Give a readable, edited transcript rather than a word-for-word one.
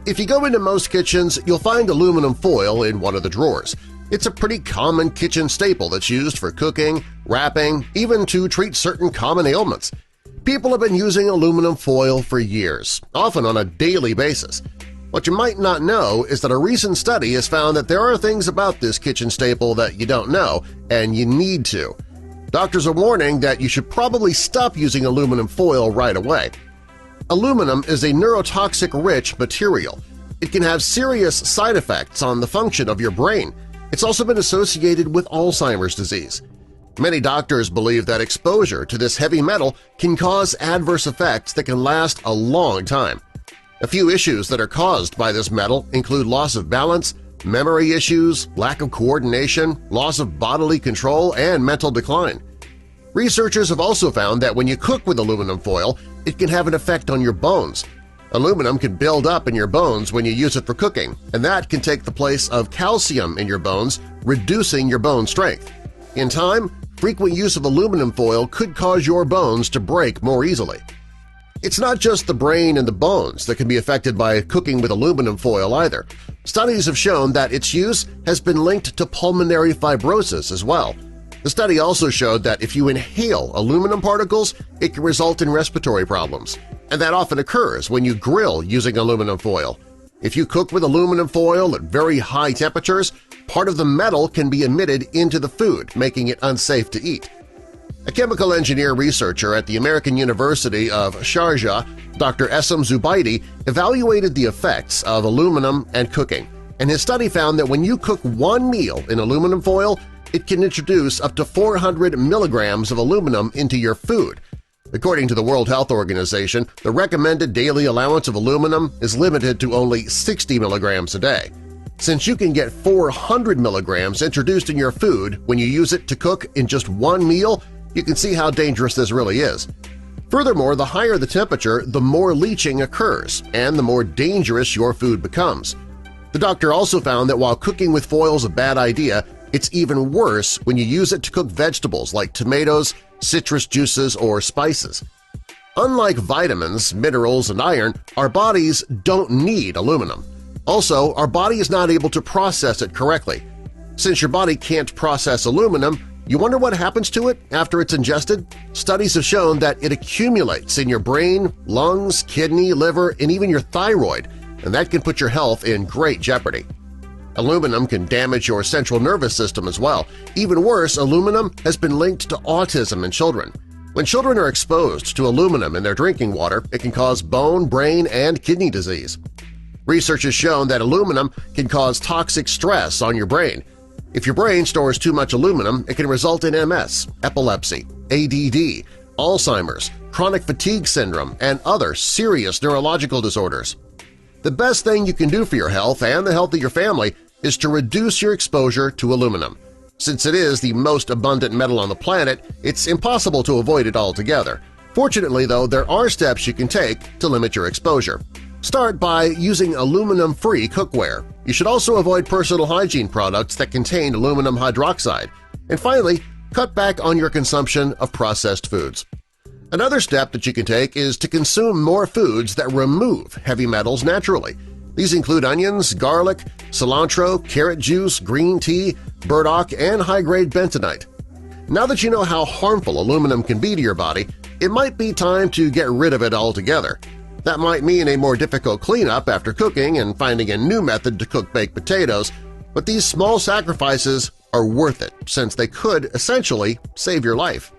If you go into most kitchens, you'll find aluminum foil in one of the drawers. It's a pretty common kitchen staple that's used for cooking, wrapping, even to treat certain common ailments. People have been using aluminum foil for years, often on a daily basis. What you might not know is that a recent study has found that there are things about this kitchen staple that you don't know, and you need to. Doctors are warning that you should probably stop using aluminum foil right away. Aluminum is a neurotoxic-rich material. It can have serious side effects on the function of your brain. It's also been associated with Alzheimer's disease. Many doctors believe that exposure to this heavy metal can cause adverse effects that can last a long time. A few issues that are caused by this metal include loss of balance, memory issues, lack of coordination, loss of bodily control, and mental decline. Researchers have also found that when you cook with aluminum foil, it can have an effect on your bones. Aluminum can build up in your bones when you use it for cooking, and that can take the place of calcium in your bones, reducing your bone strength. In time, frequent use of aluminum foil could cause your bones to break more easily. It's not just the brain and the bones that can be affected by cooking with aluminum foil either. Studies have shown that its use has been linked to pulmonary fibrosis as well. The study also showed that if you inhale aluminum particles, it can result in respiratory problems, and that often occurs when you grill using aluminum foil. If you cook with aluminum foil at very high temperatures, part of the metal can be emitted into the food, making it unsafe to eat. A chemical engineer researcher at the American University of Sharjah, Dr. Essam Zubaidi, evaluated the effects of aluminum and cooking, and his study found that when you cook one meal in aluminum foil, it can introduce up to 400 milligrams of aluminum into your food. According to the World Health Organization, the recommended daily allowance of aluminum is limited to only 60 milligrams a day. Since you can get 400 milligrams introduced in your food when you use it to cook in just one meal, you can see how dangerous this really is. Furthermore, the higher the temperature, the more leaching occurs and the more dangerous your food becomes. The doctor also found that while cooking with foil is a bad idea, it's even worse when you use it to cook vegetables like tomatoes, citrus juices, or spices. Unlike vitamins, minerals, and iron, our bodies don't need aluminum. Also, our body is not able to process it correctly. Since your body can't process aluminum, you wonder what happens to it after it's ingested? Studies have shown that it accumulates in your brain, lungs, kidney, liver, and even your thyroid, and that can put your health in great jeopardy. Aluminum can damage your central nervous system as well. Even worse, aluminum has been linked to autism in children. When children are exposed to aluminum in their drinking water, it can cause bone, brain, and kidney disease. Research has shown that aluminum can cause toxic stress on your brain. If your brain stores too much aluminum, it can result in MS, epilepsy, ADD, Alzheimer's, chronic fatigue syndrome, and other serious neurological disorders. The best thing you can do for your health and the health of your family is to reduce your exposure to aluminum. Since it is the most abundant metal on the planet, it's impossible to avoid it altogether. Fortunately, though, there are steps you can take to limit your exposure. Start by using aluminum-free cookware. You should also avoid personal hygiene products that contain aluminum hydroxide. And finally, cut back on your consumption of processed foods. Another step that you can take is to consume more foods that remove heavy metals naturally. These include onions, garlic, cilantro, carrot juice, green tea, burdock, and high-grade bentonite. Now that you know how harmful aluminum can be to your body, it might be time to get rid of it altogether. That might mean a more difficult cleanup after cooking and finding a new method to cook baked potatoes, but these small sacrifices are worth it since they could essentially save your life.